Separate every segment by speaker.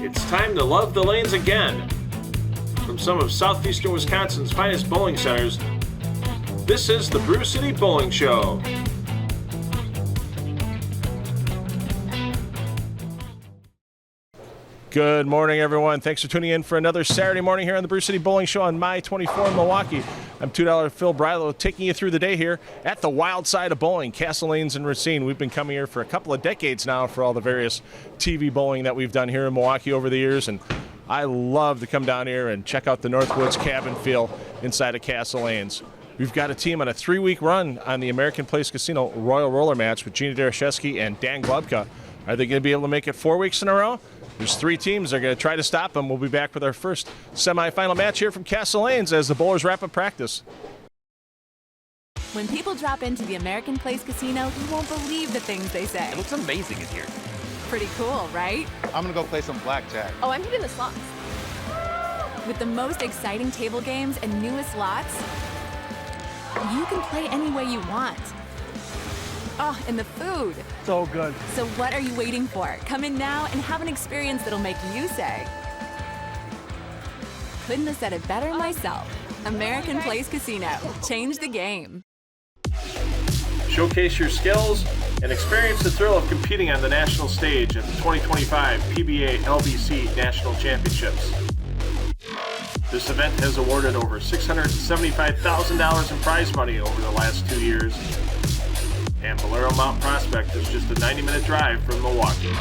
Speaker 1: It's time to love the lanes again. From some of southeastern Wisconsin's finest bowling centers, this is the Brew City Bowling Show.
Speaker 2: Good morning, everyone. Thanks for tuning in for another Saturday morning here on the Brew City Bowling Show on My 24 in Milwaukee. I'm $2 Phil Brylow taking you through the day here at the wild side of bowling, Castle Lanes and Racine. We've been coming here for a couple of decades now for all the various TV bowling that we've done here in Milwaukee over the years, and I love to come down here and check out the Northwoods cabin feel inside of Castle Lanes. We've got a team on a 3-week run on the American Place Casino Royal Roller match with Gina Dereshevsky and Dan Glubka. Are they going to be able to make it 4 weeks in a row? There's 3 teams that are going to try to stop them. We'll be back with our first semifinal match here from Castle Lanes as the bowlers wrap up practice.
Speaker 3: When people drop into the American Place Casino, you won't believe the things they say.
Speaker 4: It looks amazing in here.
Speaker 3: Pretty cool, right?
Speaker 5: I'm gonna go play some blackjack.
Speaker 6: Oh, I'm hitting the slots.
Speaker 3: With the most exciting table games and newest slots, you can play any way you want. Oh, and the food.
Speaker 5: So good.
Speaker 3: So what are you waiting for? Come in now and have an experience that'll make you say, couldn't have said it better myself. American Place Casino. Change the game.
Speaker 1: Showcase your skills and experience the thrill of competing on the national stage at the 2025 PBA LBC National Championships. This event has awarded over $675,000 in prize money over the last 2 years, and Valero Mount Prospect is just a 90-minute drive from Milwaukee.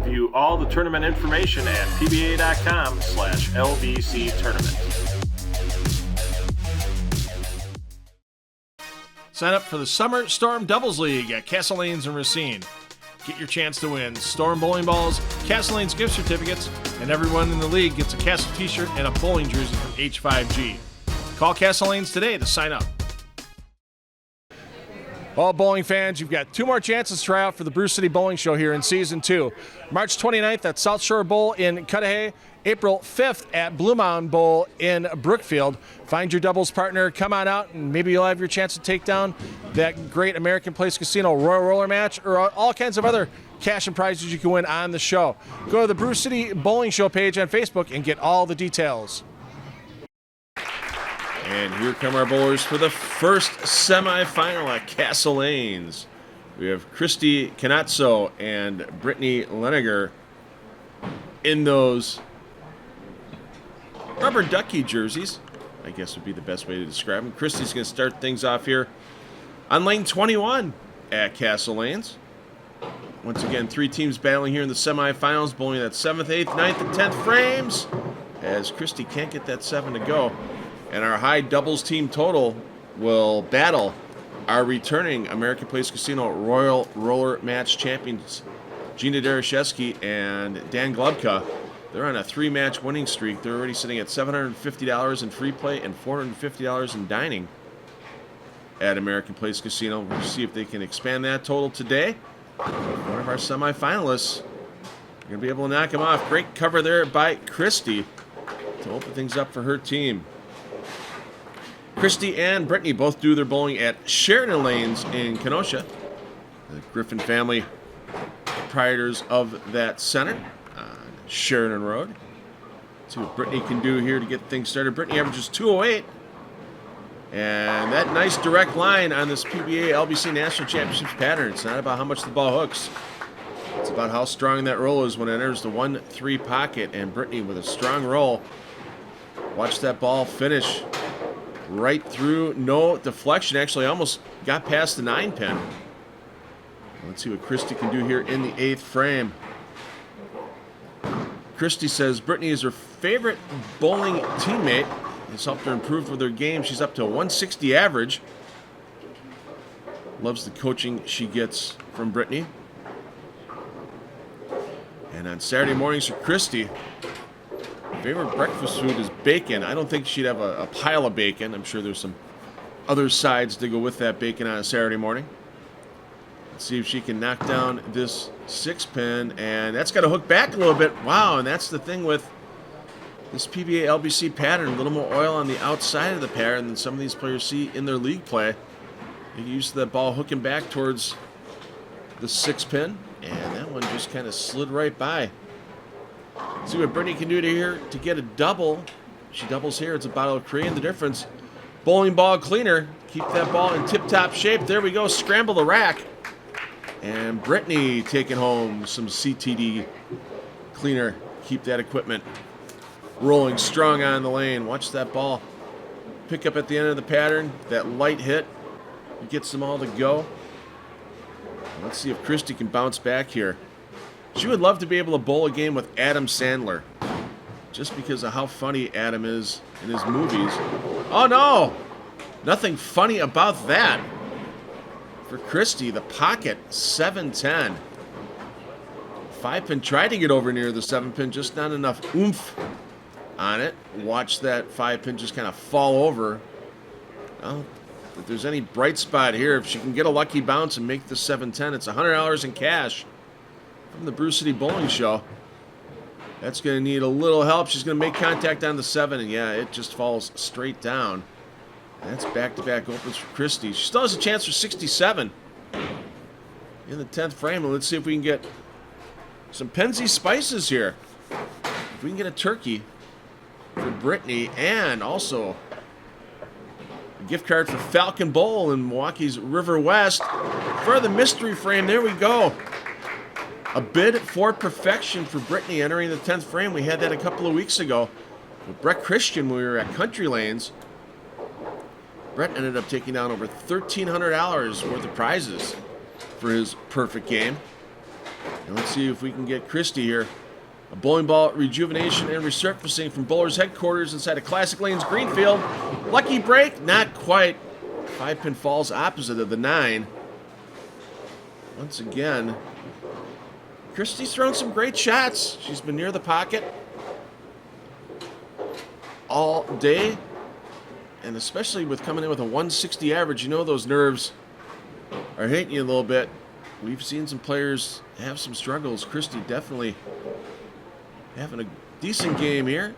Speaker 1: View all the tournament information at pba.com/LBC tournament.
Speaker 2: Sign up for the Summer Storm Doubles League at Castle Lanes and Racine. Get your chance to win Storm bowling balls, Castle Lanes gift certificates, and everyone in the league gets a Castle t-shirt and a bowling jersey from H5G. Call Castle Lanes today to sign up. All bowling fans, you've got 2 more chances to try out for the Brew City Bowling Show here in Season 2. March 29th at South Shore Bowl in Cudahy. April 5th at Blue Mountain Bowl in Brookfield. Find your doubles partner, come on out, and maybe you'll have your chance to take down that great American Place Casino Royal Roller match or all kinds of other cash and prizes you can win on the show. Go to the Brew City Bowling Show page on Facebook and get all the details. And here come our bowlers for the first semifinal at Castle Lanes. We have Christy Canazzo and Brittany Leniger in those rubber ducky jerseys, I guess would be the best way to describe them. Christy's going to start things off here on lane 21 at Castle Lanes. Once again, 3 teams battling here in the semifinals, bowling that 7th, 8th, 9th, and 10th frames, as Christy can't get that 7 to go. And our high doubles team total will battle our returning American Place Casino Royal Roller Match champions, Gina Dereshevsky and Dan Glubka. They're on a 3-match winning streak. They're already sitting at $750 in free play and $450 in dining at American Place Casino. We'll see if they can expand that total today. One of our semifinalists, they're going to be able to knock him off. Great cover there by Christy to open things up for her team. Christy and Brittany both do their bowling at Sheridan Lanes in Kenosha. The Griffin family proprietors of that center on Sheridan Road. Let's see what Brittany can do here to get things started. Brittany averages 208. And that nice direct line on this PBA LBC National Championships pattern. It's not about how much the ball hooks. It's about how strong that roll is when it enters the 1-3 pocket. And Brittany with a strong roll. Watch that ball finish right through, no deflection. Actually almost got past the 9-pin. Let's see what Christy can do here in the 8th frame. Christy says Brittany is her favorite bowling teammate. It's helped her improve with her game. She's up to a 160 average. Loves the coaching she gets from Brittany. And on Saturday mornings for Christy, favorite breakfast food is bacon. I don't think she'd have a pile of bacon. I'm sure there's some other sides to go with that bacon on a Saturday morning. Let's see if she can knock down this 6-pin. And that's got to hook back a little bit. Wow, and that's the thing with this PBA LBC pattern. A little more oil on the outside of the pattern than some of these players see in their league play. They get used to that ball hooking back towards the 6-pin. And that one just kind of slid right by. See what Brittany can do here to get a double. She doubles here. It's a bottle of Korean. The difference. Bowling ball cleaner. Keep that ball in tip-top shape. There we go. Scramble the rack. And Brittany taking home some CTD cleaner. Keep that equipment rolling strong on the lane. Watch that ball pick up at the end of the pattern. That light hit gets them all to go. Let's see if Christy can bounce back here. She would love to be able to bowl a game with Adam Sandler, just because of how funny Adam is in his movies. Oh no! Nothing funny about that. For Christy, the pocket, 7-10. 5-pin tried to get over near the 7-pin, just not enough oomph on it. Watch that 5-pin just kind of fall over. Well, if there's any bright spot here, if she can get a lucky bounce and make the 7-10, it's $100 in cash from the Brew City Bowling Show. That's going to need a little help. She's going to make contact on the 7, and yeah, it just falls straight down. That's back-to-back opens for Christy. She still has a chance for 67 in the 10th frame. And let's see if we can get some Penzi spices here. If we can get a turkey for Brittany, and also a gift card for Falcon Bowl in Milwaukee's River West for the mystery frame. There we go. A bid for perfection for Brittany entering the 10th frame. We had that a couple of weeks ago with Brett Christian when we were at Country Lanes. Brett ended up taking down over $1,300 worth of prizes for his perfect game. And let's see if we can get Christy here. A bowling ball rejuvenation and resurfacing from Bowlers headquarters inside of Classic Lanes Greenfield. Lucky break, not quite. 5-pin falls opposite of the 9. Once again, Christy's thrown some great shots. She's been near the pocket all day. And especially with coming in with a 160 average, you know those nerves are hitting you a little bit. We've seen some players have some struggles. Christy definitely having a decent game here.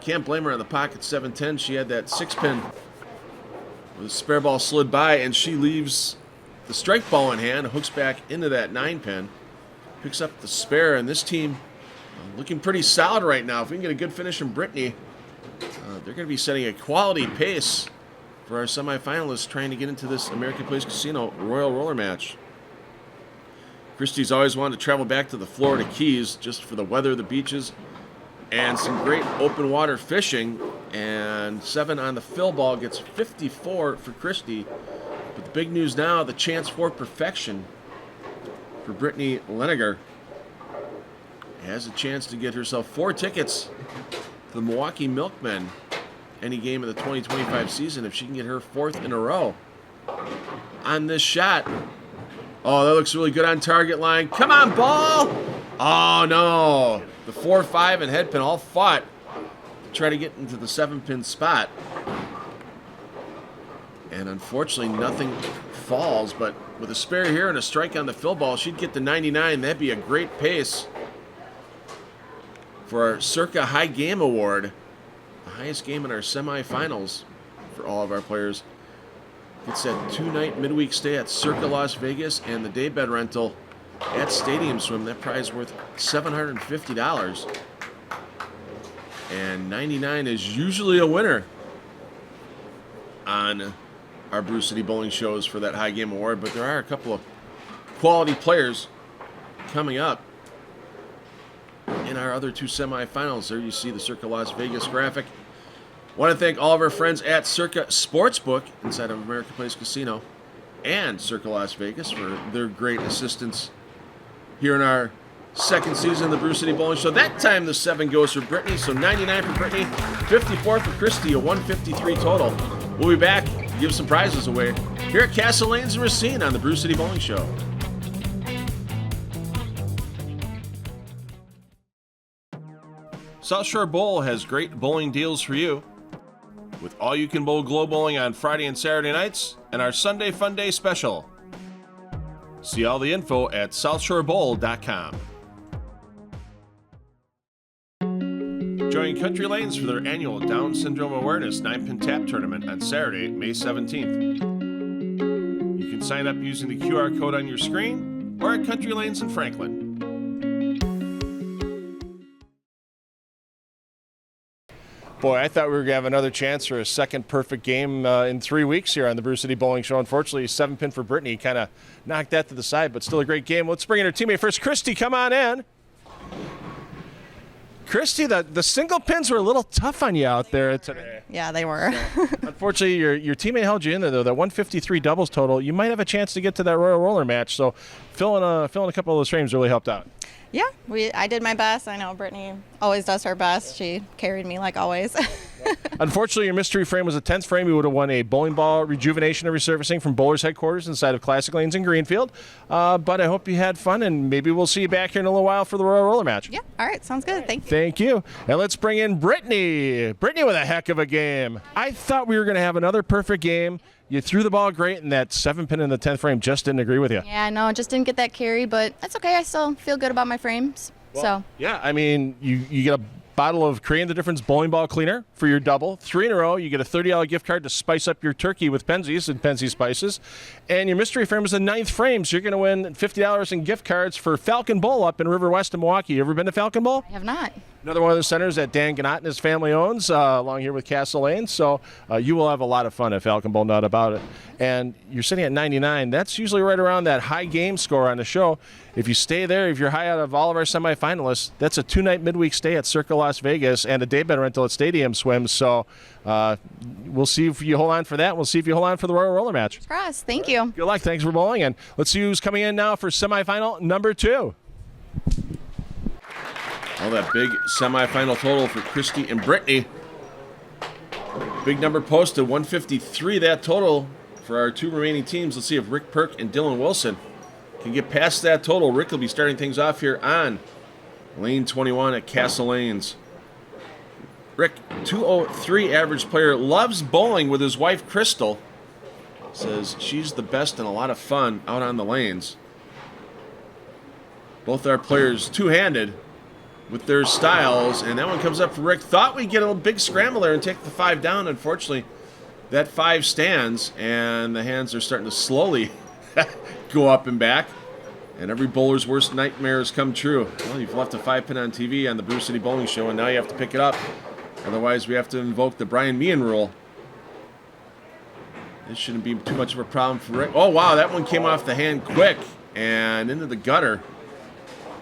Speaker 2: Can't blame her on the pocket 7-10. She had that 6-pin with a spare ball slid by, and she leaves the strike ball in hand, hooks back into that 9-pin, picks up the spare, and this team looking pretty solid right now. If we can get a good finish from Brittany, they're going to be setting a quality pace for our semifinalists trying to get into this American Place Casino Royal Roller match. Christy's always wanted to travel back to the Florida Keys just for the weather, the beaches, and some great open water fishing. And 7 on the fill ball gets 54 for Christy. But the big news now, the chance for perfection for Brittany Leniger. Has a chance to get herself 4 tickets to the Milwaukee Milkmen any game of the 2025 season if she can get her 4th in a row on this shot. Oh, that looks really good on target line. Come on, ball! Oh, no. The 4, 5, and head pin all fought to try to get into the 7-pin spot. And unfortunately, nothing falls. But with a spare here and a strike on the fill ball, she'd get the 99. That'd be a great pace for our Circa High Game Award. The highest game in our semifinals for all of our players. It's that 2-night midweek stay at Circa Las Vegas and the daybed rental at Stadium Swim. That prize worth $750. And 99 is usually a winner on our Brew City Bowling shows for that high game award. But there are a couple of quality players coming up in our other 2 semifinals. There you see the Circa Las Vegas graphic. Want to thank all of our friends at Circa Sportsbook inside of American Place Casino and Circa Las Vegas for their great assistance here in our second season of the Brew City Bowling Show. That time the 7 goes for Brittany, so 99 for Brittany, 54 for Christy, a 153 total. We'll be back to give some prizes away here at Castle Lanes and Racine on the Brew City Bowling Show. South Shore Bowl has great bowling deals for you, with all-you-can-bowl glow bowling on Friday and Saturday nights, and our Sunday Fun Day special. See all the info at southshorebowl.com. Join Country Lanes for their annual Down Syndrome Awareness 9-Pin Tap Tournament on Saturday, May 17th. You can sign up using the QR code on your screen or at Country Lanes in Franklin.
Speaker 4: Boy, I thought we were going to have another chance for a second perfect game in 3 weeks here on the Brew City Bowling Show. Unfortunately, 7-pin for Brittany kind of knocked that to the side, but still a great game. Let's bring in her teammate first. Christy, come on in. Christy, the single pins were a little tough on you out there today.
Speaker 6: Yeah, they were.
Speaker 4: Unfortunately, your teammate held you in there, though. That 153 doubles total, you might have a chance to get to that Royal Roller match. So filling a couple of those frames really helped out.
Speaker 6: Yeah, I did my best. I know Brittany always does her best. She carried me like always.
Speaker 4: Unfortunately, your mystery frame was a 10th frame. You would have won a bowling ball rejuvenation and resurfacing from Bowlers Headquarters inside of Classic Lanes in Greenfield. But I hope you had fun, and maybe we'll see you back here in a little while for the Royal Roller match.
Speaker 6: Yeah, all right, sounds good. Thank you.
Speaker 4: Thank you. And let's bring in Brittany. Brittany with a heck of a game. I thought we were going to have another perfect game. You threw the ball great, and that 7-pin in the 10th frame just didn't agree with you.
Speaker 6: Yeah, no, just didn't get that carry, but that's okay. I still feel good about my frames.
Speaker 4: Well, yeah, I mean, you get a bottle of Creating the Difference bowling ball cleaner for your double. 3 in a row. You get a $30 gift card to spice up your turkey with Penzies and Penzi Spices. And your mystery frame is the 9th frame, so you're going to win $50 in gift cards for Falcon Bowl up in River West in Milwaukee. You ever been to Falcon Bowl?
Speaker 6: I have not.
Speaker 4: Another one of the centers that Dan Gannott and his family owns along here with Castle Lane. So you will have a lot of fun at Falcon Bowl, not about it. And you're sitting at 99. That's usually right around that high game score on the show. If you stay there, if you're high out of all of our semifinalists, that's a 2-night midweek stay at Circa Las Vegas and a daybed rental at Stadium Swims. So we'll see if you hold on for that. We'll see if you hold on for the Royal Roller match.
Speaker 6: Cross. Thank you.
Speaker 4: Good luck. Thanks for bowling. And let's see who's coming in now for semifinal number 2.
Speaker 2: Well, that big semifinal total for Christy and Brittany. Big number posted, 153 that total for our 2 remaining teams. Let's see if Rick Perk and Dylan Wilson can get past that total. Rick will be starting things off here on lane 21 at Castle Lanes. Rick, 203 average player, loves bowling with his wife Crystal. Says she's the best and a lot of fun out on the lanes. Both our players two-handed with their styles, and that one comes up for Rick. Thought we'd get a big scramble there and take the 5 down. Unfortunately, that 5 stands, and the hands are starting to slowly go up and back, and every bowler's worst nightmares come true. Well, you've left a 5-pin on TV on the Brew City Bowling Show, and now you have to pick it up. Otherwise, we have to invoke the Brian Meehan rule. This shouldn't be too much of a problem for Rick. Oh, wow, that one came off the hand quick and into the gutter.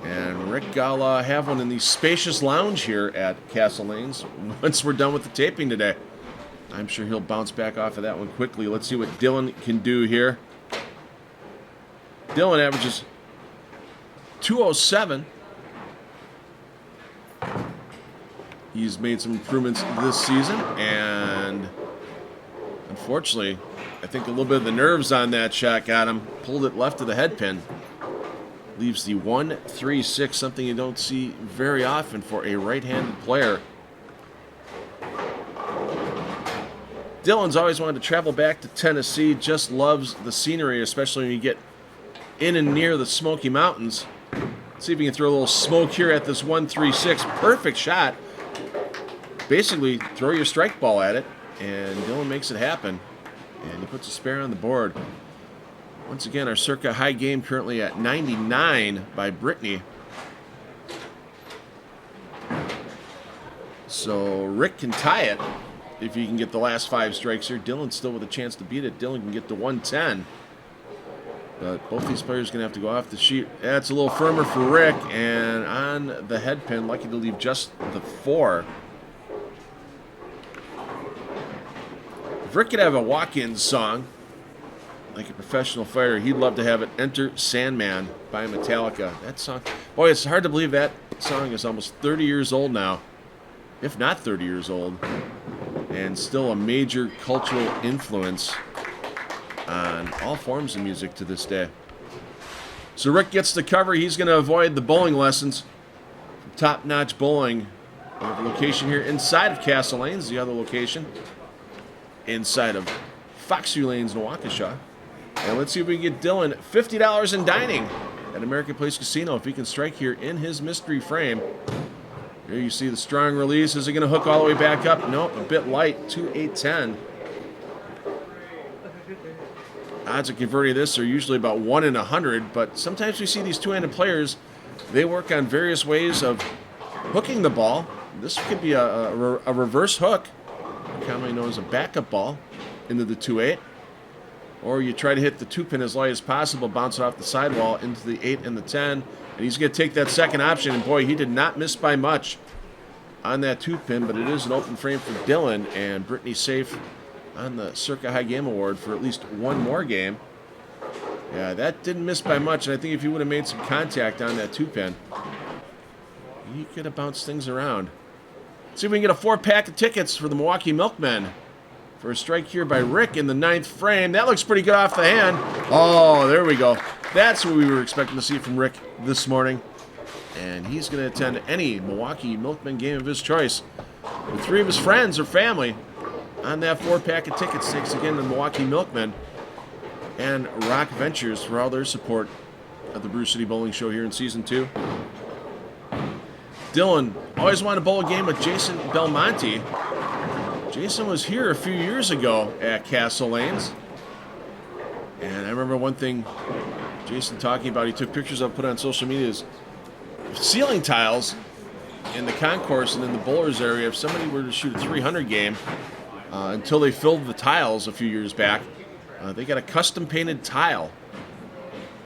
Speaker 2: And Rick will have one in the spacious lounge here at Castle Lanes once we're done with the taping today. I'm sure he'll bounce back off of that one quickly. Let's see what Dylan can do here. Dylan averages 207. He's made some improvements this season, and unfortunately, I think a little bit of the nerves on that shot got him. Pulled it left of the head pin. Leaves the 1-3-6, something you don't see very often for a right-handed player. Dylan's always wanted to travel back to Tennessee, just loves the scenery, especially when you get in and near the Smoky Mountains. Let's see if we can throw a little smoke here at this 1-3-6. Perfect shot. Basically, throw your strike ball at it, and Dylan makes it happen. And he puts a spare on the board. Once again, our Circa high game currently at 99 by Brittany. So Rick can tie it if he can get the last 5 strikes here. Dylan still with a chance to beat it. Dylan can get to 110. But both these players are going to have to go off the sheet. That's a little firmer for Rick. And on the head pin, lucky to leave just the 4. If Rick could have a walk-in song, like a professional fighter, he'd love to have it. Enter Sandman by Metallica. That song, boy, it's hard to believe that song is almost 30 years old now, if not 30 years old, and still a major cultural influence on all forms of music to this day. So Rick gets the cover. He's going to avoid the bowling lessons from Top Notch Bowling. We have a location here inside of Castle Lanes, the other location inside of Foxview Lanes in Waukesha. And let's see if we can get Dylan $50 in dining at American Place Casino if he can strike here in his mystery frame. Here you see the strong release. Is it going to hook all the way back up? Nope, a bit light, 2-8-10. Odds of converting this are usually about 1 in 100, but sometimes we see these two-handed players, they work on various ways of hooking the ball This could be a reverse hook, commonly known as a backup ball, into the 2-8. Or you try to hit the 2-pin as light as possible, bounce it off the sidewall into the 8 and the 10. And he's going to take that second option. And boy, he did not miss by much on that 2-pin, but it is an open frame for Dylan. And Brittany safe on the Circa High Game Award for at least one more game. Yeah, that didn't miss by much. And I think if you would have made some contact on that 2-pin, you could have bounced things around. Let's see if we can get a 4-pack of tickets for the Milwaukee Milkmen. For a strike here by Rick in the 9th frame. That looks pretty good off the hand. Oh, there we go. That's what we were expecting to see from Rick this morning. And he's going to attend any Milwaukee Milkmen game of his choice with 3 of his friends or family on that 4-pack of tickets. Thanks again to the Milwaukee Milkmen and Rock Ventures for all their support of the Brew City Bowling Show here in Season 2. Dylan always wanted to bowl a game with Jason Belmonte. Jason was here a few years ago at Castle Lanes. And I remember one thing Jason talking about, he took pictures of, put on social media, is ceiling tiles in the concourse and in the bowlers area. If somebody were to shoot a 300 game, until they filled the tiles a few years back, they got a custom painted tile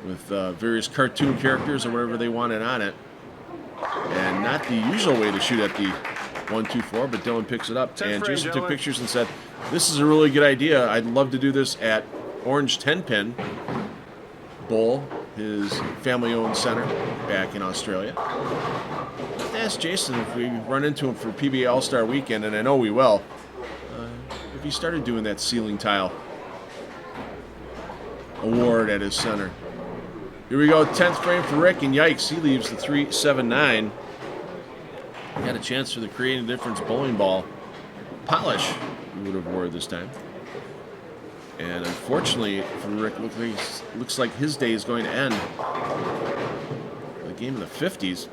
Speaker 2: with various cartoon characters or whatever they wanted on it. And not the usual way to shoot at the 1-2-4, but Dylan picks it up. And Jason took pictures and said, this is a really good idea. I'd love to do this at Orange 10-Pin Bowl, his family-owned center back in Australia. Let's ask Jason if we run into him for PBA All-Star Weekend, and I know we will, if he started doing that ceiling tile award at his center. Here we go, 10th frame for Rick, and yikes, he leaves the 3-7-9. Got a chance for the Creating Difference bowling ball polish he would have wore this time. And unfortunately for Rick, looks like his day is going to end. The game in the 50s.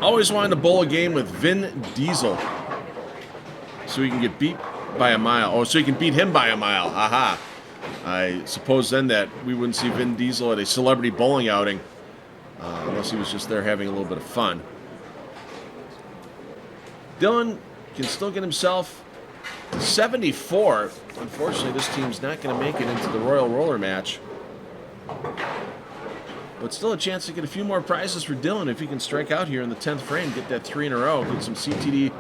Speaker 2: Always wanted to bowl a game with Vin Diesel, so he can get beat by a mile. Oh, so he can beat him by a mile. Aha. I suppose then that we wouldn't see Vin Diesel at a celebrity bowling outing unless he was just there having a little bit of fun. Dylan can still get himself 74. Unfortunately, this team's not going to make it into the Royal Roller match. But still a chance to get a few more prizes for Dylan if he can strike out here in the 10th frame, get that 3 in a row, get some CTD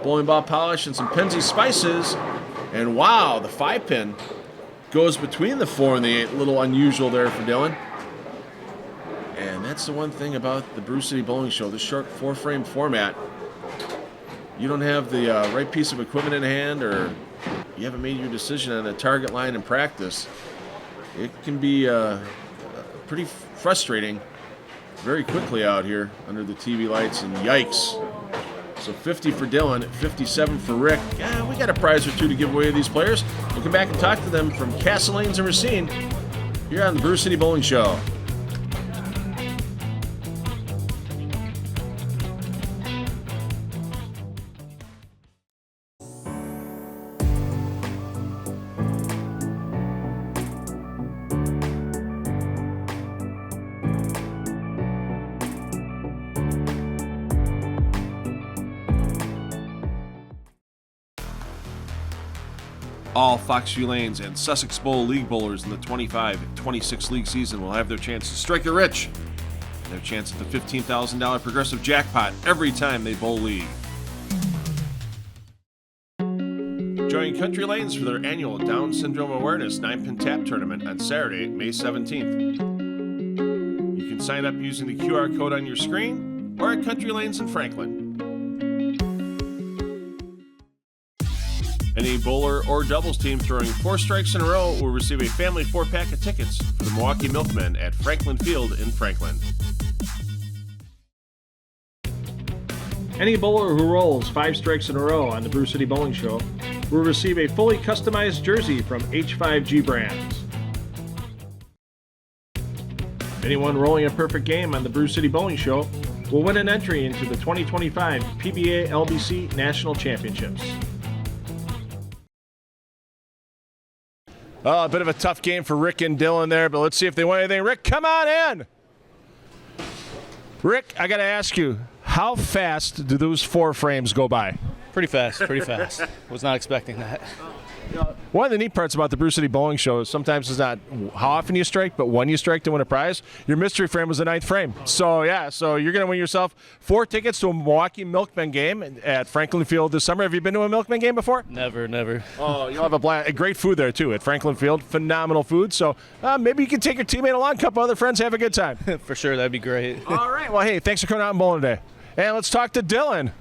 Speaker 2: bowling ball polish and some Penzi Spices. And wow, the 5-pin goes between the 4 and the 8. A little unusual there for Dylan. And that's the one thing about the Brew City Bowling Show, the short 4-frame format. You don't have the right piece of equipment in hand, or you haven't made your decision on a target line in practice, it can be pretty frustrating very quickly out here under the TV lights, and yikes. So 50 for Dylan, 57 for Rick. Yeah, we got a prize or two to give away to these players. We'll come back and talk to them from Castle Lanes and Racine here on the Brew City Bowling Show. All Foxview Lanes and Sussex Bowl League bowlers in the 25-26 league season will have their chance to strike it rich. And their chance at the $15,000 progressive jackpot every time they bowl league. Join Country Lanes for their annual Down Syndrome Awareness 9-Pin Tap Tournament on Saturday, May 17th. You can sign up using the QR code on your screen or at Country Lanes in Franklin. Any bowler or doubles team throwing 4 strikes in a row will receive a family 4-pack of tickets for the Milwaukee Milkmen at Franklin Field in Franklin.
Speaker 7: Any bowler who rolls 5 strikes in a row on the Brew City Bowling Show will receive a fully customized jersey from H5G Brands. Anyone rolling a perfect game on the Brew City Bowling Show will win an entry into the 2025 PBA LBC National Championships.
Speaker 4: A bit of a tough game for Rick and Dylan there, but let's see if they win anything. Rick, come on in. Rick, I got to ask you, How fast do those 4 frames go by?
Speaker 8: Pretty fast, pretty fast. Was not expecting that.
Speaker 4: One of the neat parts about the Brew City Bowling Show is sometimes it's not how often you strike, but when you strike to win a prize. Your mystery frame was the 9th frame. So, yeah, so you're going to win yourself 4 tickets to a Milwaukee Milkmen game at Franklin Field this summer. Have you been to a Milkmen game before?
Speaker 8: Never.
Speaker 4: Oh, you'll have a blast. Great food there, too, at Franklin Field. Phenomenal food. So maybe you can take your teammate along, a couple other friends, have a good time.
Speaker 8: For sure, that'd be great.
Speaker 4: All right. Well, hey, thanks for coming out and bowling today. And let's talk to Dylan.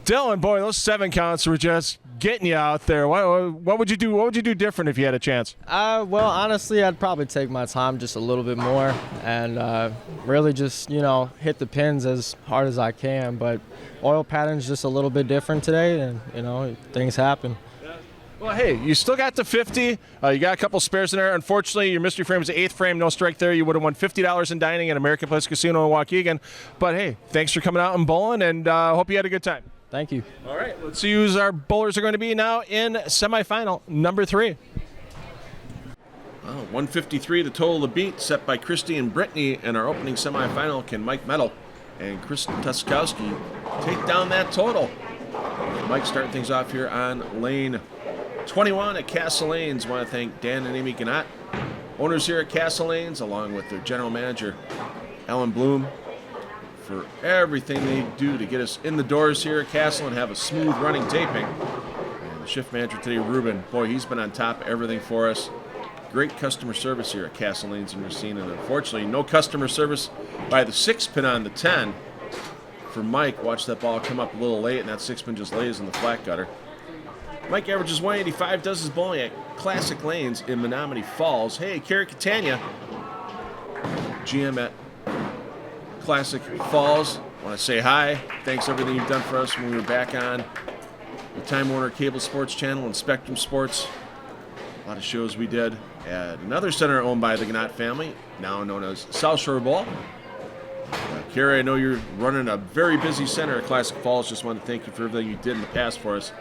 Speaker 4: Dylan, boy, those 7 counts were just getting you out there. What would you do? What would you do different if you had a chance?
Speaker 9: Well, honestly, I'd probably take my time just a little bit more and really just, hit the pins as hard as I can. But oil pattern's just a little bit different today, and, things happen.
Speaker 4: Well, hey, you still got the 50. You got a couple spares in there. Unfortunately, your mystery frame is the 8th frame, no strike there. You would have won $50 in dining at American Place Casino in Waukegan. But, hey, thanks for coming out and bowling, and hope you had a good time.
Speaker 9: Thank you.
Speaker 4: All right, let's see who our bowlers are going to be now in semifinal number 3.
Speaker 2: 153 the total of the beat set by Christy and Brittany in our opening semifinal. Can Mike Metal and Kristen Tuskowski take down that total? Mike starting things off here on lane 21 at Castle Lanes. Want to thank Dan and Amy Gannott, owners here at Castle Lanes, along with their general manager, Ellen Bloom, for everything they do to get us in the doors here at Castle and have a smooth running taping. And the shift manager today, Ruben, boy, he's been on top of everything for us. Great customer service here at Castle Lanes in Racine, and unfortunately, no customer service by the 6 pin on the 10 for Mike. Watch that ball come up a little late, and that 6 pin just lays in the flat gutter. Mike averages 185, does his bowling at Classic Lanes in Menominee Falls. Hey, Carrie Catania, GM at Classic Falls. Want to say hi. Thanks for everything you've done for us when we were back on the Time Warner Cable Sports Channel and Spectrum Sports. A lot of shows we did at another center owned by the Gannott family, now known as South Shore Bowl. Carrie, I know you're running a very busy center at Classic Falls. Just want to thank you for everything you did in the past for us.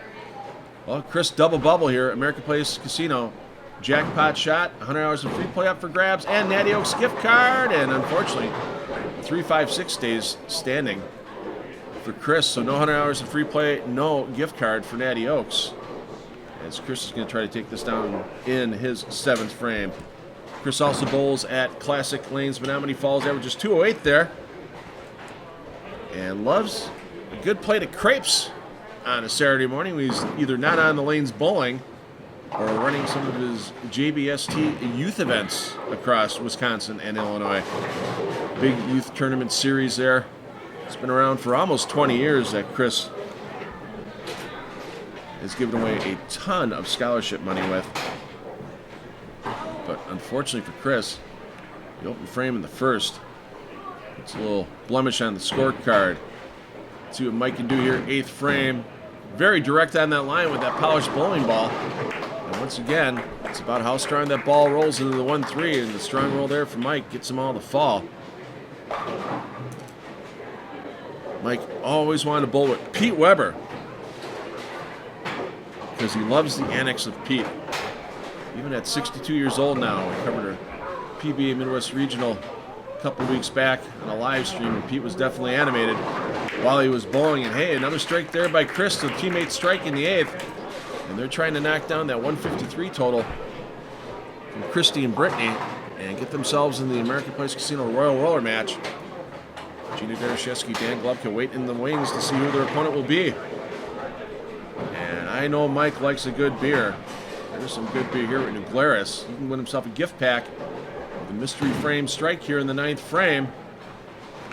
Speaker 2: Well, Chris, double bubble here at American Place Casino. Jackpot shot, $100 of free play up for grabs, and Natty Oaks gift card. And unfortunately, 356 stays standing for Chris, so no $100 of free play, no gift card for Natty Oaks, as Chris is going to try to take this down in his 7th frame. Chris also bowls at Classic Lanes, Menominee Falls, averages 208 there, and loves a good plate of crepes on a Saturday morning when he's either not on the lanes bowling or running some of his JBST youth events across Wisconsin and Illinois. Big youth tournament series there. It's been around for almost 20 years that Chris has given away a ton of scholarship money with. But unfortunately for Chris, the open frame in the first, it's a little blemish on the scorecard. Let's see what Mike can do here. 8th frame. Very direct on that line with that polished bowling ball. And once again, it's about how strong that ball rolls into the 1-3, and the strong roll there for Mike gets them all to fall. Mike always wanted to bowl with Pete Weber because he loves the annex of Pete. Even at 62 years old now, we covered a PBA Midwest Regional a couple weeks back on a live stream, and Pete was definitely animated while he was bowling. And hey, another strike there by Chris, the teammate strike in the 8th. And they're trying to knock down that 153 total from Christy and Brittany and get themselves in the American Place Casino Royal Roller match. Gina Dereshevsky, Dan Glubka wait in the wings to see who their opponent will be. And I know Mike likes a good beer. There's some good beer here with New Glarus. He can win himself a gift pack with a mystery frame strike here in the 9th frame.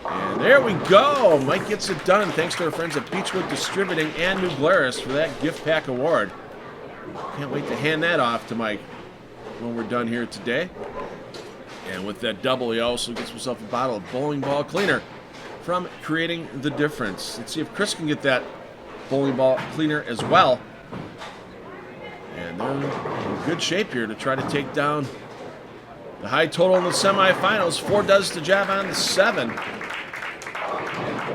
Speaker 2: And there we go. Mike gets it done thanks to our friends at Beechwood Distributing and New Glarus for that gift pack award. Can't wait to hand that off to Mike when we're done here today. And with that double, he also gets himself a bottle of bowling ball cleaner from Creating the Difference. Let's see if Chris can get that bowling ball cleaner as well. And they're in good shape here to try to take down the high total in the semifinals. 4 does the job on the 7.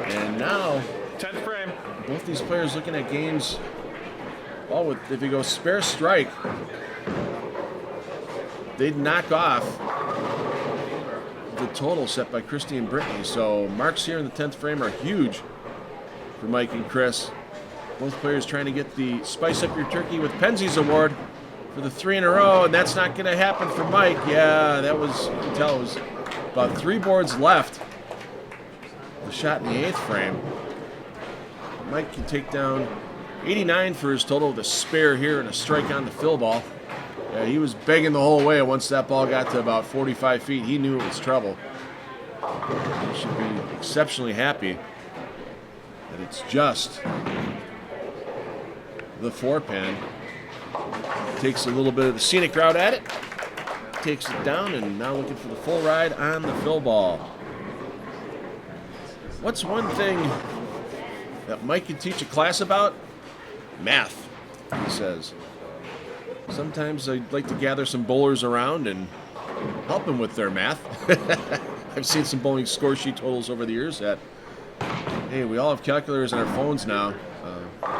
Speaker 2: And now,
Speaker 4: 10th frame.
Speaker 2: both these players looking at games. Well, if you go spare strike, they'd knock off the total set by Christy and Brittany. So marks here in the 10th frame are huge for Mike and Chris. Both players trying to get the Spice Up Your Turkey with Penzies award for the 3 in a row, and that's not going to happen for Mike. Yeah, that was, you can tell it was about 3 boards left. The shot in the 8th frame. Mike can take down 89 for his total with a spare here and a strike on the fill ball. Yeah, he was begging the whole way. Once that ball got to about 45 feet, he knew it was trouble. He should be exceptionally happy that it's just the 4-pin. Takes a little bit of the scenic route at it. Takes it down and now looking for the full ride on the fill ball. What's one thing that Mike can teach a class about? Math, he says. Sometimes I'd like to gather some bowlers around and help them with their math. I've seen some bowling score sheet totals over the years that, hey, we all have calculators on our phones now.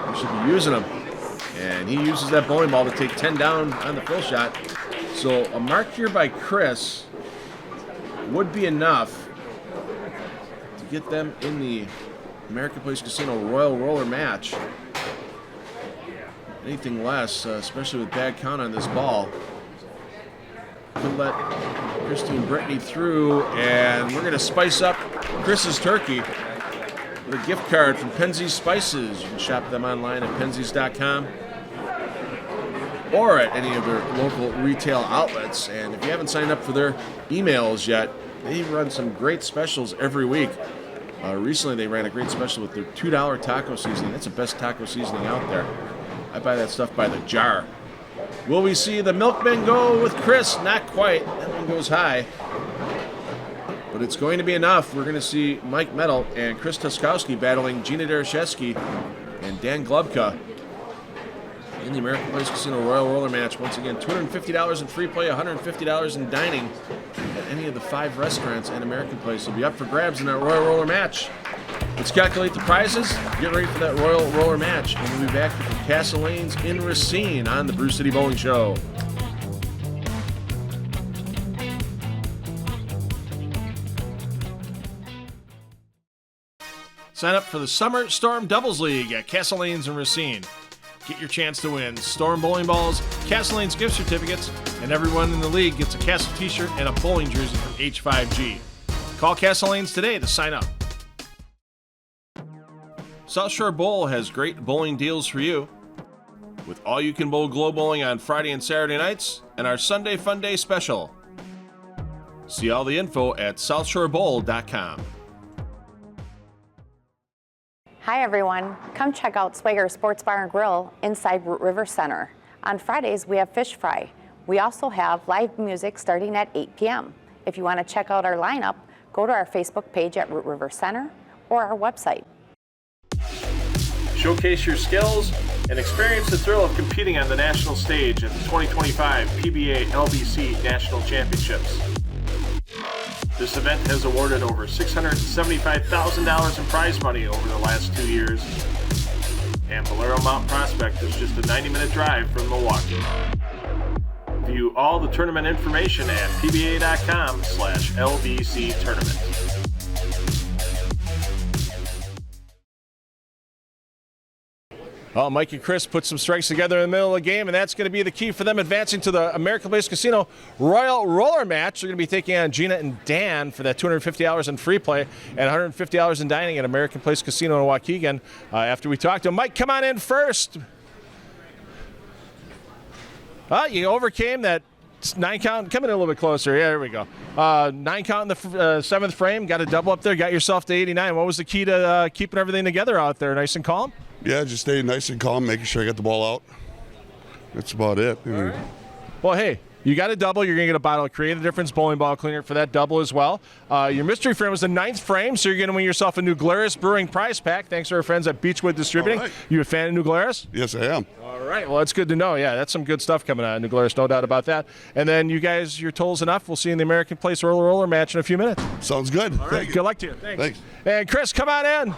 Speaker 2: We should be using them. And he uses that bowling ball to take 10 down on the fill shot. So a mark here by Chris would be enough to get them in the American Place Casino Royal Roller match. Anything less, especially with bad count on this ball, could let Christy and Brittany through, and we're going to spice up Chris's turkey with a gift card from Penzies Spices. You can shop them online at penzies.com or at any of their local retail outlets. And if you haven't signed up for their emails yet, they run some great specials every week. Recently, they ran a great special with their $2 taco seasoning. That's the best taco seasoning out there. I buy that stuff by the jar. Will we see the milkman go with Chris? Not quite. That one goes high. But it's going to be enough. We're going to see Mike Metal and Chris Tuskowski battling Gina Dereshevsky and Dan Glubka in the American Place Casino Royal Roller match. Once again, $250 in free play, $150 in dining at any of the 5 restaurants and American Place will be up for grabs in that Royal Roller match. Let's calculate the prizes, get ready for that Royal Roller match, and we'll be back from Castle Lanes in Racine on the Brew City Bowling Show. Sign up for the Summer Storm Doubles League at Castle Lanes in Racine. Get your chance to win Storm bowling balls, Castle Lanes gift certificates, and everyone in the league gets a Castle t-shirt and a bowling jersey from H5G. Call Castle Lanes today to sign up. South Shore Bowl has great bowling deals for you. With all-you-can-bowl glow bowling on Friday and Saturday nights, and our Sunday Fun Day special. See all the info at southshorebowl.com.
Speaker 10: Hi everyone, come check out Swagger Sports Bar and Grill inside Root River Center. On Fridays we have fish fry. We also have live music starting at 8 p.m. If you want to check out our lineup, go to our Facebook page at Root River Center or our website.
Speaker 1: Showcase your skills and experience the thrill of competing on the national stage at the 2025 PBA LBC National Championships. This event has awarded over $675,000 in prize money over the last 2 years, and Valero Mount Prospect is just a 90-minute drive from Milwaukee. View all the tournament information at pba.com/LBC tournament.
Speaker 4: Oh, Mike and Chris put some strikes together in the middle of the game, and that's going to be the key for them advancing to the American Place Casino Royal Roller match. They're going to be taking on Gina and Dan for that $250 in free play and $150 in dining at American Place Casino in Waukegan. After we talked to them, Mike, come on in first. You overcame that 9 count. Come in a little bit closer. Yeah, there we go. 9 count in the 7th frame. Got a double up there. Got yourself to 89. What was the key to keeping everything together out there? Nice and calm?
Speaker 11: Yeah, just staying nice and calm, making sure I got the ball out. That's about it.
Speaker 4: All right. Well, hey, you got a double. You're going to get a bottle of Create the Difference bowling ball cleaner for that double as well. Your mystery frame was the 9th frame, so you're going to win yourself a New Glarus Brewing prize pack. Thanks to our friends at Beechwood Distributing.
Speaker 11: Right.
Speaker 4: You a fan of New Glarus?
Speaker 11: Yes, I am.
Speaker 4: All right. Well, that's good to know. Yeah, that's some good stuff coming out of New Glarus, no doubt about that. And then you guys, your totals enough. We'll see you in the American Place Roller match in a few minutes.
Speaker 11: Sounds good.
Speaker 4: All right. Good luck to you. Thanks. And Chris, come on in.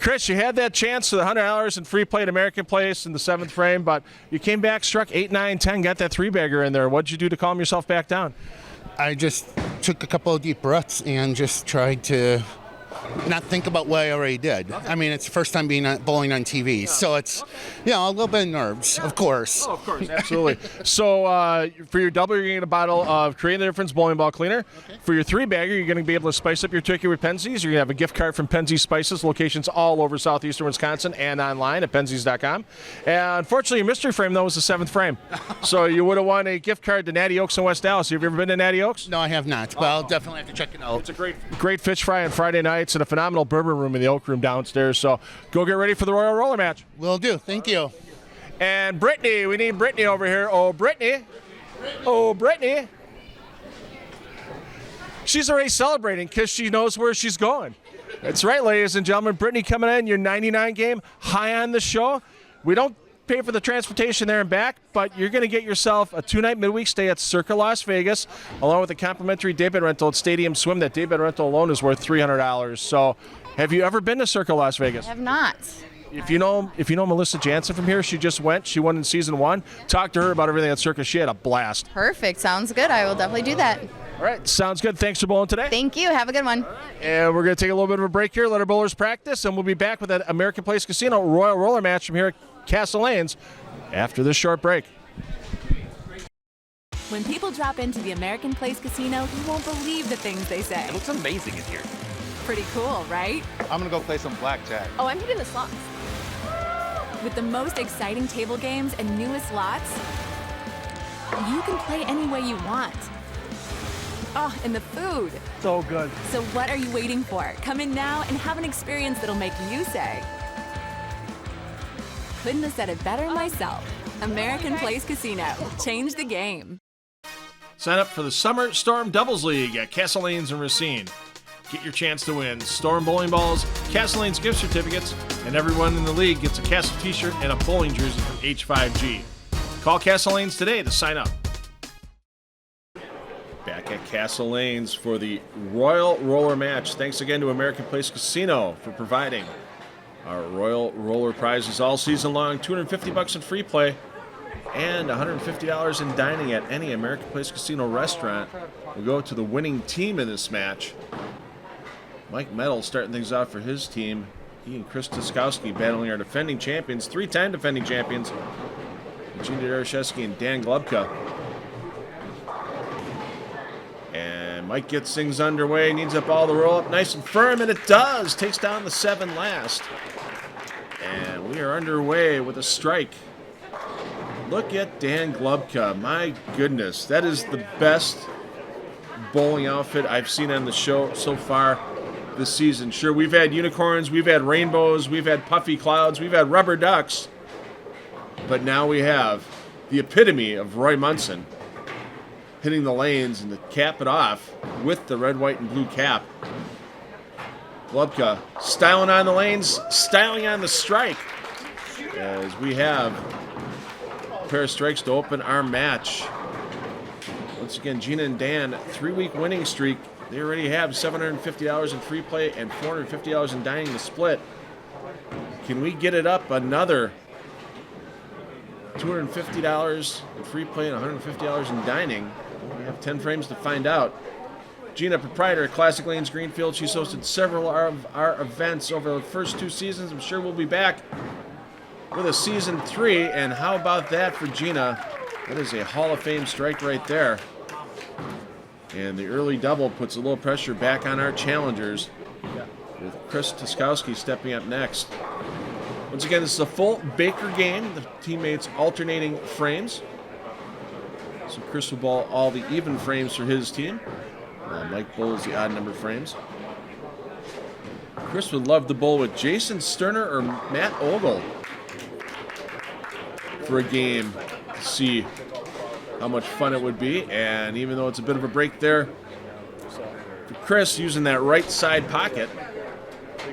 Speaker 4: Chris, you had that chance to the $100 in free play at American Place in the 7th frame, but you came back, struck 8, 9, 10, got that 3-bagger in there. What did you do to calm yourself back down?
Speaker 12: I just took a couple of deep breaths and just tried to not think about what I already did. I mean, it's the first time being bowling on TV, so it's, a little bit of nerves, of course.
Speaker 4: Oh, of course, absolutely. So for your double, you're going to get a bottle of Creating the Difference bowling ball cleaner. Okay. For your three-bagger, you're going to be able to spice up your turkey with Penzeys. You're going to have a gift card from Penzeys Spices, locations all over southeastern Wisconsin and online at Penzeys.com. And unfortunately, your mystery frame, though, was the 7th frame. So you would have won a gift card to Natty Oaks in West Dallas. Have you ever been to Natty Oaks?
Speaker 12: No, I have not, but I'll definitely have to check it out.
Speaker 4: It's a great fish fry on Friday nights and a phenomenal bourbon room in the Oak Room downstairs. So go get ready for the Royal Roller match.
Speaker 12: Will do. Thank you.
Speaker 4: And Brittany, we need Brittany over here. Oh, Brittany. Oh, Brittany. She's already celebrating because she knows where she's going. That's right, ladies and gentlemen. Brittany coming in, your 99 game, high on the show. We don't pay for the transportation there and back, but you're going to get yourself a 2-night midweek stay at Circa Las Vegas, along with a complimentary daybed rental at Stadium Swim. That daybed rental alone is worth $300. So have you ever been to Circa Las Vegas?
Speaker 6: I have not.
Speaker 4: If you know Melissa Jansen from here, she just went. She won in season 1. Talk to her about everything at Circa. She had a blast.
Speaker 6: Perfect. Sounds good. I will definitely do that.
Speaker 4: All right. Sounds good. Thanks for bowling today.
Speaker 6: Thank you. Have a good one.
Speaker 4: And we're going to take a little bit of a break here, let our bowlers practice, and we'll be back with that American Place Casino Royal Roller match from here at Castle Lanes after this short break.
Speaker 3: When people drop into the American Place Casino, you won't believe the things they say.
Speaker 13: It looks amazing in here.
Speaker 3: Pretty cool, right?
Speaker 5: I'm gonna go play some blackjack.
Speaker 3: Oh, I'm hitting the slots. With the most exciting table games and newest lots, you can play any way you want. Oh, and the food.
Speaker 5: So good.
Speaker 3: So what are you waiting for? Come in now and have an experience that'll make you say, couldn't have said it better myself. American Place Casino. Change the game.
Speaker 2: Sign up for the Summer Storm Doubles League at Castle Lanes and Racine. Get your chance to win Storm bowling balls, Castle Lanes gift certificates, and everyone in the league gets a Castle t-shirt and a bowling jersey from H5G. Call Castle Lanes today to sign up. Back at Castle Lanes for the Royal Roller match. Thanks again to American Place Casino for providing our Royal Roller prizes all season long. $250 in free play and $150 in dining at any American Place Casino restaurant will go to the winning team in this match. Mike Metal starting things off for his team. He and Chris Tuskowski battling our defending champions, 3-time defending champions, Gina Darashevsky and Dan Glubka. And Mike gets things underway, needs a ball to roll up nice and firm, and it does. Takes down the 7 last. And we are underway with a strike. Look at Dan Glubka. My goodness, that is the best bowling outfit I've seen on the show so far this season. Sure, we've had unicorns, we've had rainbows, we've had puffy clouds, we've had rubber ducks, but now we have the epitome of Roy Munson hitting the lanes and to cap it off with the red, white, and blue cap. Glubka styling on the lanes, styling on the strike, as we have a pair of strikes to open our match. Once again, Gina and Dan, 3-week winning streak. They already have $750 in free play and $450 in dining to split. Can we get it up another $250 in free play and $150 in dining? We have 10 frames to find out. Gina, proprietor at Classic Lanes Greenfield. She's hosted several of our events over the first 2 seasons. I'm sure we'll be back with a season 3. And how about that for Gina? That is a Hall of Fame strike right there. And the early double puts a little pressure back on our challengers, with Chris Tuskowski stepping up next. Once again, this is a full Baker game. The teammates alternating frames. So Chris will bowl all the even frames for his team. Mike bowls the odd number frames. Chris would love to bowl with Jason Sterner or Matt Ogle for a game to see how much fun it would be. And even though it's a bit of a break there for Chris, using that right side pocket,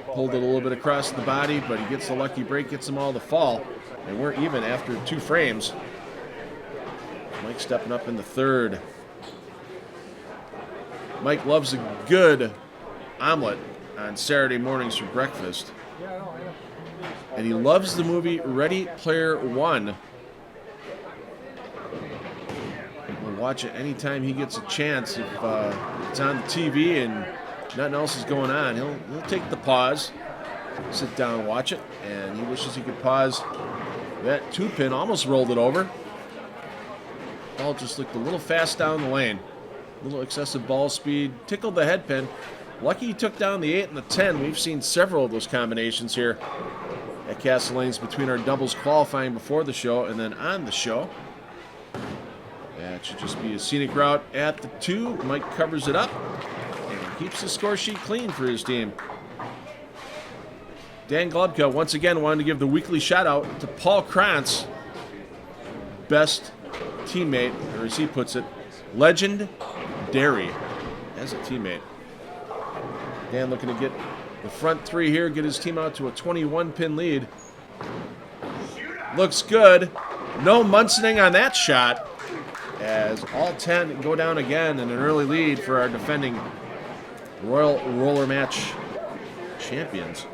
Speaker 2: pulled it a little bit across the body, but he gets the lucky break, gets them all to fall, and we're even after 2 frames. Mike stepping up in the 3rd. Mike loves a good omelet on Saturday mornings for breakfast, and he loves the movie Ready Player One. watch it anytime he gets a chance. If it's on the TV and nothing else is going on, he'll take the pause, sit down, watch it, and he wishes he could pause that 2-pin. Almost rolled it over. Ball just looked a little fast down the lane. A little excessive ball speed. Tickled the head pin. Lucky he took down the 8 and the 10. We've seen several of those combinations here at Castle Lanes between our doubles qualifying before the show and then on the show. That should just be a scenic route at the 2. Mike covers it up and keeps the score sheet clean for his team. Dan Glubka once again wanted to give the weekly shout out to Paul Krantz, best teammate, or as he puts it, legendary as a teammate. Dan looking to get the front 3 here, get his team out to a 21-pin lead. Looks good. No Munsoning on that shot, as all 10 go down again in an early lead for our defending Royal Roller Match champions.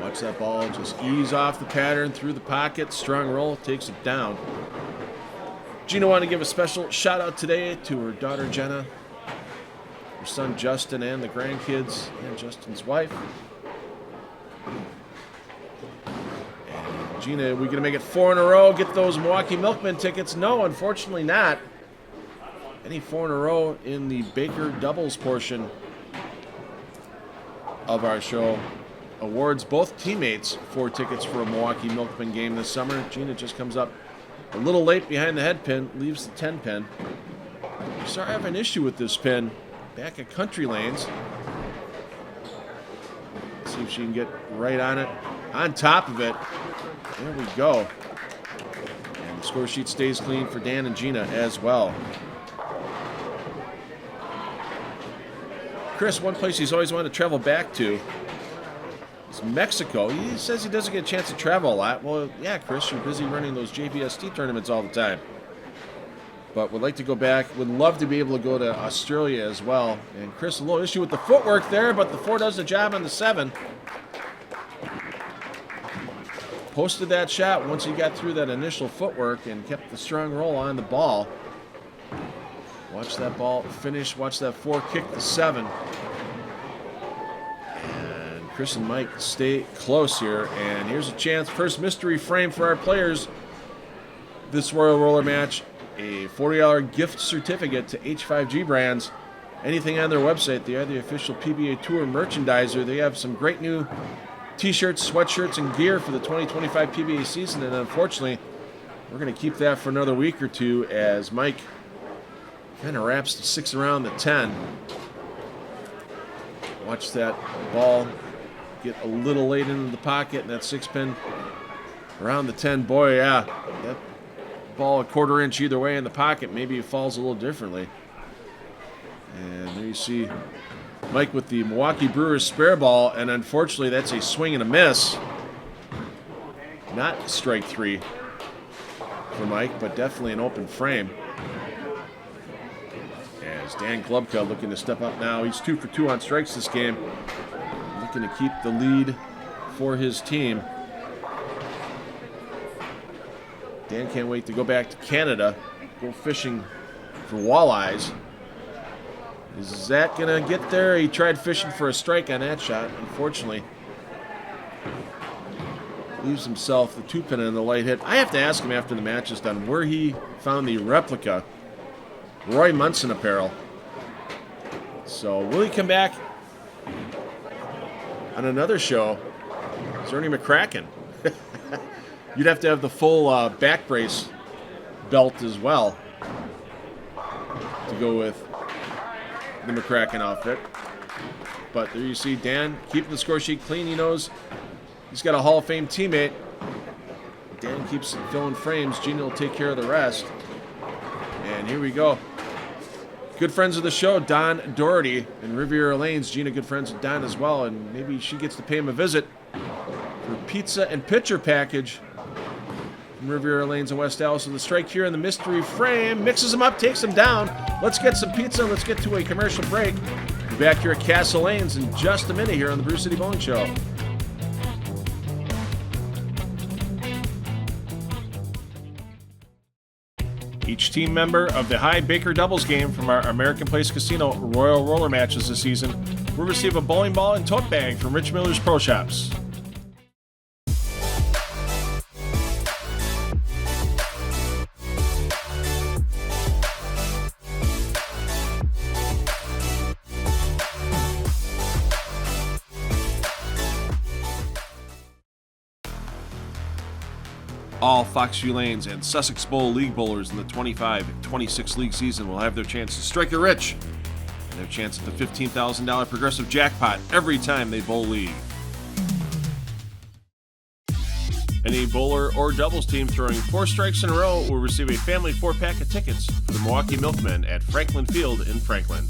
Speaker 2: Watch that ball just ease off the pattern through the pocket. Strong roll, takes it down. Gina wanted to give a special shout out today to her daughter Jenna, her son Justin, and the grandkids, and Justin's wife. And Gina, are we going to make it 4 in a row? Get those Milwaukee Milkmen tickets? No, unfortunately not. Any 4 in a row in the Baker doubles portion of our show awards both teammates 4 tickets for a Milwaukee Milkman game this summer. Gina just comes up a little late behind the head pin, leaves the 10 pin. We start having an issue with this pin back at Country Lanes. Let's see if she can get right on it, on top of it. There we go. And the score sheet stays clean for Dan and Gina as well. Chris, one place he's always wanted to travel back to is Mexico. He says he doesn't get a chance to travel a lot. Well, yeah, Chris, you're busy running those JVST tournaments all the time. But would like to go back. Would love to be able to go to Australia as well. And Chris, a little issue with the footwork there, but the 4 does the job on the 7. Posted that shot once he got through that initial footwork and kept the strong roll on the ball. Watch that ball finish. Watch that 4 kick the 7. And Chris and Mike stay close here. And here's a chance. First mystery frame for our players. This Royal Roller match. A $40 gift certificate to H5G Brands. Anything on their website. They are the official PBA Tour merchandiser. They have some great new t-shirts, sweatshirts, and gear for the 2025 PBA season. And unfortunately, we're going to keep that for another week or two as Mike kind of wraps the 6 around the 10. Watch that ball get a little late into the pocket, and that 6 pin around the 10. Boy, yeah, that ball a quarter inch either way in the pocket. Maybe it falls a little differently. And there you see Mike with the Milwaukee Brewers spare ball, and unfortunately that's a swing and a miss. Not strike 3 for Mike, but definitely an open frame. As Dan Glubka looking to step up now. He's 2 for 2 on strikes this game. Looking to keep the lead for his team. Dan can't wait to go back to Canada, go fishing for walleyes. Is that going to get there? He tried fishing for a strike on that shot. Unfortunately, leaves himself the 2 pin in the light hit. I have to ask him after the match is done where he found the replica Roy Munson apparel. So will he come back on another show? Is Ernie McCracken? You'd have to have the full back brace belt as well to go with the McCracken outfit. But there you see Dan keeping the score sheet clean. He knows he's got a Hall of Fame teammate. Dan keeps filling frames. Gina will take care of the rest. And here we go. Good friends of the show, Don Doherty and Riviera Lanes. Gina, good friends with Don as well, and maybe she gets to pay him a visit for pizza and pitcher package from Riviera Lanes in West Allis. So the strike here in the mystery frame mixes him up, takes him down. Let's get some pizza. Let's get to a commercial break. We're back here at Castle Lanes in just a minute here on the Brew City Bowling Show. Each team member of the High Baker Doubles game from our American Place Casino Royal Roller matches this season will receive a bowling ball and tote bag from Rich Miller's Pro Shops. All Foxview Lanes and Sussex Bowl League bowlers in the 25-26 league season will have their chance to strike it rich and their chance at the $15,000 progressive jackpot every time they bowl league. Any bowler or doubles team throwing 4 strikes in a row will receive a family 4-pack of tickets for the Milwaukee Milkmen at Franklin Field in Franklin.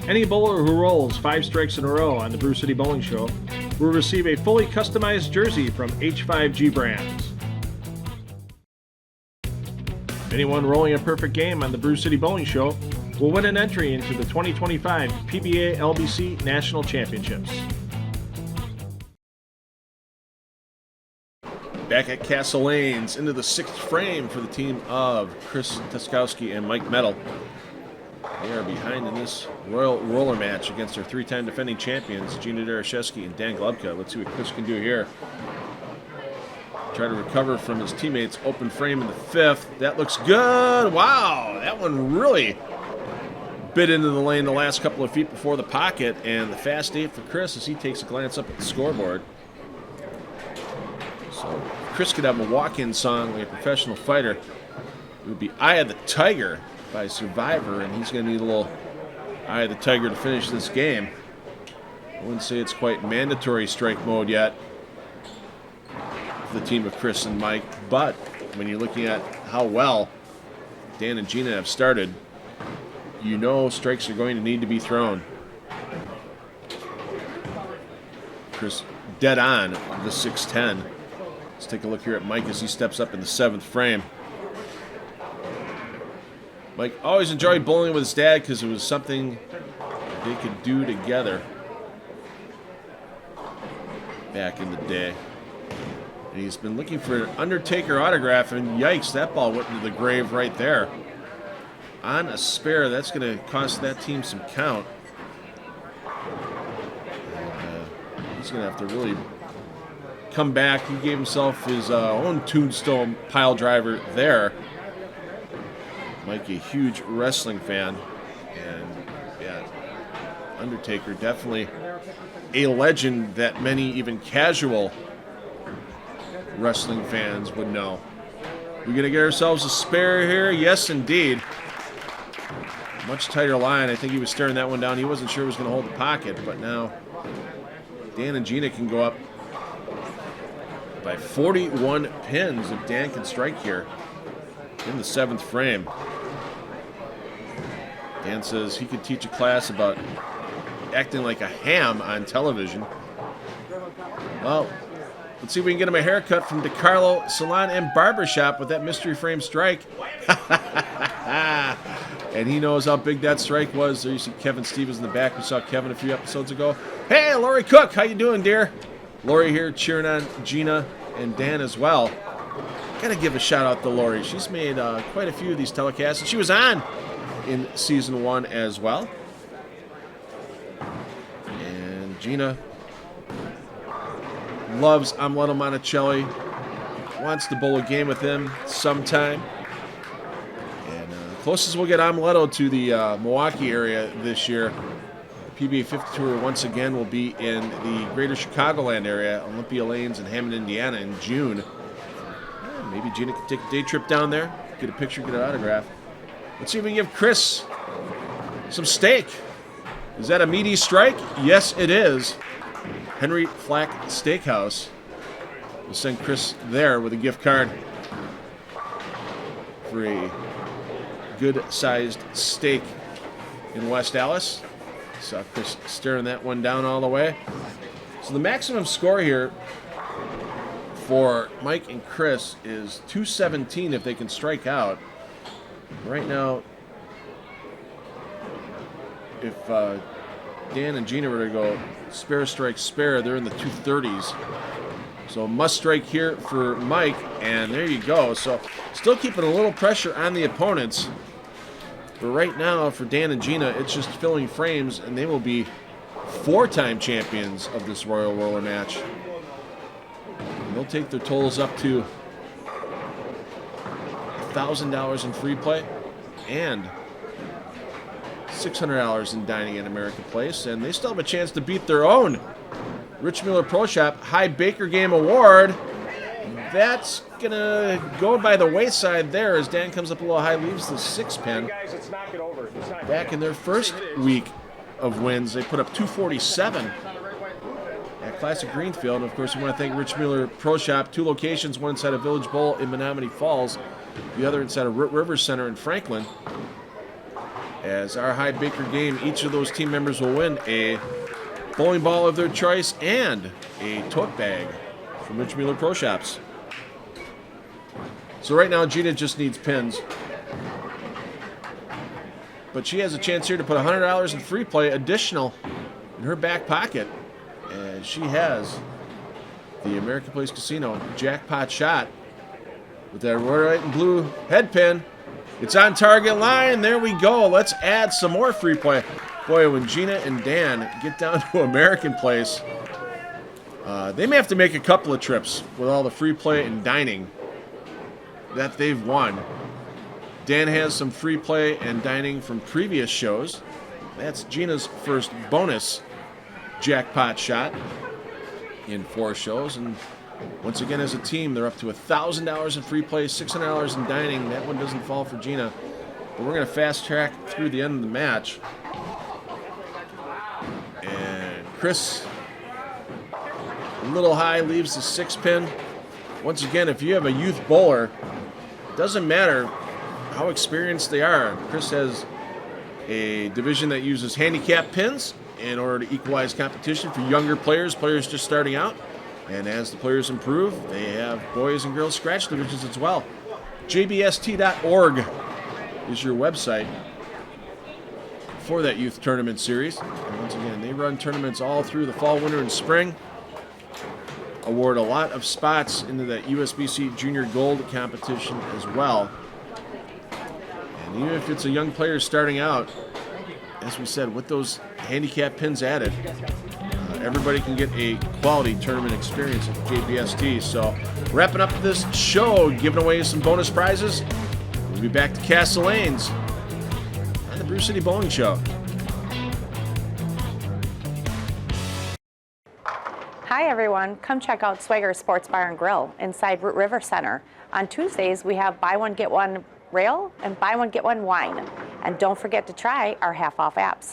Speaker 7: Any bowler who rolls 5 strikes in a row on the Brew City Bowling Show will receive a fully customized jersey from H5G Brands. Anyone rolling a perfect game on the Brew City Bowling Show will win an entry into the 2025 PBA LBC National Championships.
Speaker 2: Back at Castle Lanes, into the 6th frame for the team of Chris Tuskowski and Mike Mettle. They are behind in this Royal Roller match against their 3-time defending champions, Gina Darashevsky and Dan Glubka. Let's see what Chris can do here. Try to recover from his teammates' open frame in the 5th. That looks good. Wow, that one really bit into the lane the last couple of feet before the pocket. And the fast 8 for Chris as he takes a glance up at the scoreboard. So Chris could have a walk-in song like a professional fighter. It would be Eye of the Tiger by Survivor, and he's going to need a little Eye of the Tiger to finish this game. I wouldn't say it's quite mandatory strike mode yet for the team of Chris and Mike, but when you're looking at how well Dan and Gina have started, you know strikes are going to need to be thrown. Chris dead on the 6-10. Let's take a look here at Mike as he steps up in the 7th frame. Mike always enjoyed bowling with his dad because it was something they could do together back in the day. And he's been looking for an Undertaker autograph, and yikes, that ball went into the grave right there. On a spare, that's going to cost that team some count. And, he's going to have to really come back. He gave himself his own tombstone pile driver there. Mike, a huge wrestling fan, and yeah, Undertaker definitely a legend that many even casual wrestling fans would know. We gonna get ourselves a spare here? Yes, indeed. Much tighter line. I think he was staring that one down. He wasn't sure it was gonna hold the pocket, but now Dan and Gina can go up by 41 pins if Dan can strike here in the 7th frame. Dan says he could teach a class about acting like a ham on television. Well, let's see if we can get him a haircut from DeCarlo Salon and Barbershop with that mystery frame strike. And he knows how big that strike was. There you see Kevin Stevens in the back. We saw Kevin a few episodes ago. Hey, Lori Cook, how you doing, dear? Lori here cheering on Gina and Dan as well. Gotta give a shout out to Lori. She's made quite a few of these telecasts, and she was on in season 1 as well. And Gina loves Amleto Monticelli, wants to bowl a game with him sometime. And closest we'll get Amleto to the Milwaukee area this year. The PBA 50 Tour once again will be in the greater Chicagoland area, Olympia Lanes in Hammond, Indiana in June. Maybe Gina could take a day trip down there, get a picture, get an autograph. Let's see if we can give Chris some steak. Is that a meaty strike? Yes, it is. Henry Flack Steakhouse will send Chris there with a gift card for a good-sized steak in West Dallas. Saw Chris staring that one down all the way. So the maximum score here for Mike and Chris is 217 if they can strike out. Right now, if Dan and Gina were to go spare strike spare, they're in the 230s. So must strike here for Mike, and there you go. So still keeping a little pressure on the opponents. But right now, for Dan and Gina, it's just filling frames, and they will be 4-time champions of this Royal Roller match. And they'll take their totals up to $1,000 in free play and $600 in dining at American Place, and they still have a chance to beat their own Rich Mueller Pro Shop High Baker Game Award. That's gonna go by the wayside there as Dan comes up a little high, leaves the 6-pin. Back in their first week of wins, they put up 247 at Classic Greenfield. And of course, we want to thank Rich Mueller Pro Shop. 2 locations, one inside of Village Bowl in Menominee Falls, the other inside of River Center in Franklin. As our High Baker game, each of those team members will win a bowling ball of their choice and a tote bag from Rich Mueller Pro Shops. So right now, Gina just needs pins. But she has a chance here to put $100 in free play additional in her back pocket. And she has the American Place Casino jackpot shot with that red, white, and blue head pin. It's on target line. There we go. Let's add some more free play. Boy, when Gina and Dan get down to American Place, they may have to make a couple of trips with all the free play and dining that they've won. Dan has some free play and dining from previous shows. That's Gina's first bonus jackpot shot in 4 shows. And once again, as a team, they're up to $1,000 in free play, $600 in dining. That one doesn't fall for Gina. But we're going to fast track through the end of the match. And Chris, a little high, leaves the 6-pin. Once again, if you have a youth bowler, doesn't matter how experienced they are. Chris has a division that uses handicap pins in order to equalize competition for younger players just starting out. And as the players improve, they have boys and girls scratch divisions as well. jbst.org is your website for that youth tournament series. And once again, they run tournaments all through the fall, winter, and spring. Award a lot of spots into that USBC Junior Gold competition as well. And even if it's a young player starting out, as we said, with those handicap pins added, everybody can get a quality tournament experience at JBST. So wrapping up this show, giving away some bonus prizes. We'll be back to Castle Lanes on the Brew City Bowling Show.
Speaker 10: Hi everyone, come check out Swagger Sports Bar and Grill inside Root River Center. On Tuesdays we have buy one get one rail and buy one get one wine. And don't forget to try our half-off apps.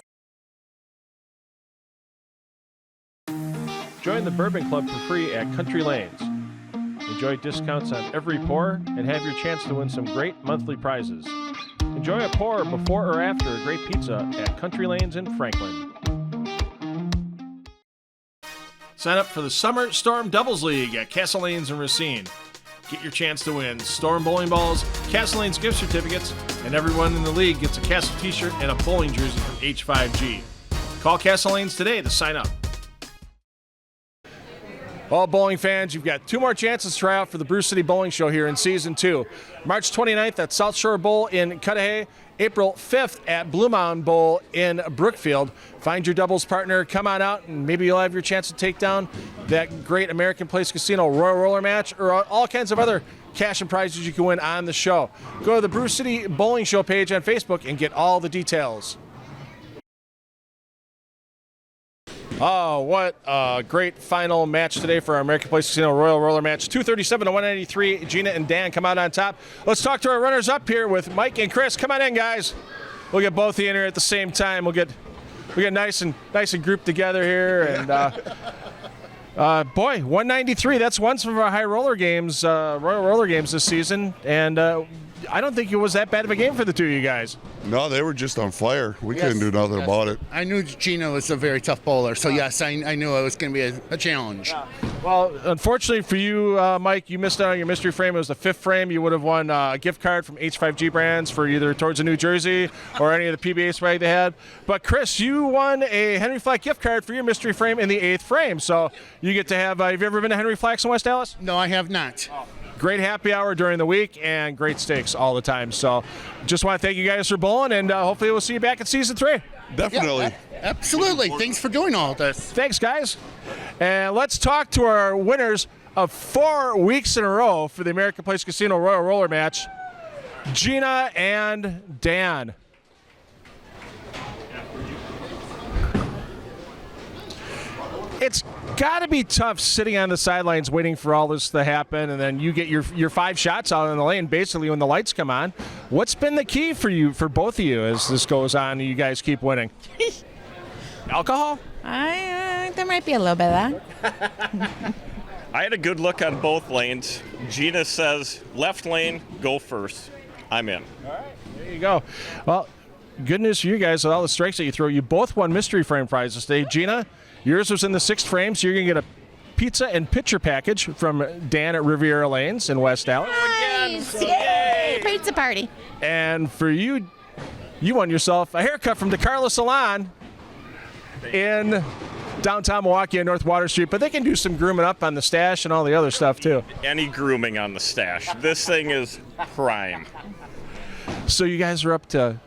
Speaker 4: Join the Bourbon Club for free at Country Lanes. Enjoy discounts on every pour and have your chance to win some great monthly prizes. Enjoy a pour before or after a great pizza at Country Lanes in Franklin. Sign up for the Summer Storm Doubles League at Castle Lanes in Racine. Get your chance to win Storm bowling balls, Castle Lanes gift certificates, and everyone in the league gets a Castle t-shirt and a bowling jersey from H5G. Call Castle Lanes today to sign up. All bowling fans, you've got 2 more chances to try out for the Brew City Bowling Show here in Season 2. March 29th at South Shore Bowl in Cudahy. April 5th at Blue Mountain Bowl in Brookfield. Find your doubles partner, come on out, and maybe you'll have your chance to take down that great American Place Casino Royal Roller match or all kinds of other cash and prizes you can win on the show. Go to the Brew City Bowling Show page on Facebook and get all the details. Oh, what a great final match today for our American Place Casino Royal Roller match. 237 to 193. Gina and Dan come out on top. Let's talk to our runners-up here with Mike and Chris. Come on in, guys. We'll get both of you in here at the same time. We'll get nice and grouped together here. And boy, 193. That's one of our high roller games, Royal Roller games this season. And I don't think it was that bad of a game for the two of you guys.
Speaker 11: No, they were just on fire. We couldn't do nothing about it.
Speaker 12: I knew Gina was a very tough bowler, so yes, I knew it was going to be a challenge.
Speaker 4: Well, unfortunately for you, Mike, you missed out on your mystery frame. It was the 5th frame. You would have won a gift card from H5G Brands for either towards a New Jersey or any of the PBA swag they had. But Chris, you won a Henry Flack gift card for your mystery frame in the 8th frame. So you get to have you ever been to Henry Flack's in West Dallas?
Speaker 12: No, I have not.
Speaker 4: Great happy hour during the week and great steaks all the time. So just want to thank you guys for bowling, and hopefully we'll see you back in season 3.
Speaker 11: Definitely.
Speaker 12: Yeah, absolutely. Thanks for doing all this.
Speaker 4: Thanks, guys. And let's talk to our winners of 4 weeks in a row for the American Place Casino Royal Roller match, Gina and Dan. It's got to be tough sitting on the sidelines waiting for all this to happen, and then you get your 5 shots out in the lane basically when the lights come on. What's been the key for you, for both of you, as this goes on and you guys keep winning? Alcohol?
Speaker 13: There might be a little bit of that.
Speaker 14: I had a good look on both lanes. Gina says left lane, go first. I'm in.
Speaker 4: All right, there you go. Well, good news for you guys with all the strikes that you throw. You both won mystery frame prizes today. Gina, yours was in the 6th frame, so you're going to get a pizza and pitcher package from Dan at Riviera Lanes in West Dallas.
Speaker 13: Nice! Yay! Pizza party.
Speaker 4: And for you, you won yourself a haircut from DeCarlo Salon in downtown Milwaukee on North Water Street, but they can do some grooming up on the stash and all the other stuff too.
Speaker 14: Any grooming on the stash. This thing is prime.
Speaker 4: So you guys are up to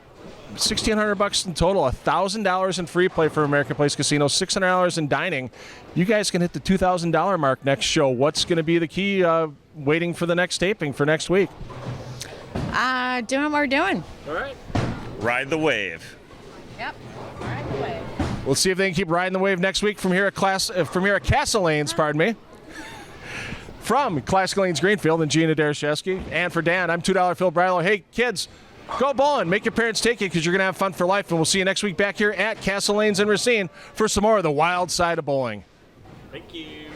Speaker 4: $1,600 in total, $1,000 in free play for American Place Casino, $600 in dining. You guys can hit the $2,000 mark next show. What's going to be the key waiting for the next taping for next week?
Speaker 13: Doing what we're doing.
Speaker 4: All right.
Speaker 14: Ride the wave.
Speaker 13: Yep. Ride the wave.
Speaker 4: We'll see if they can keep riding the wave next week from here at Castle Lanes, pardon me. From Classic Lanes Greenfield and Gina Dereshevsky. And for Dan, I'm $2 Phil Bridler. Hey, kids, go bowling. Make your parents take you because you're going to have fun for life. And we'll see you next week back here at Castle Lanes in Racine for some more of the wild side of bowling.
Speaker 14: Thank you.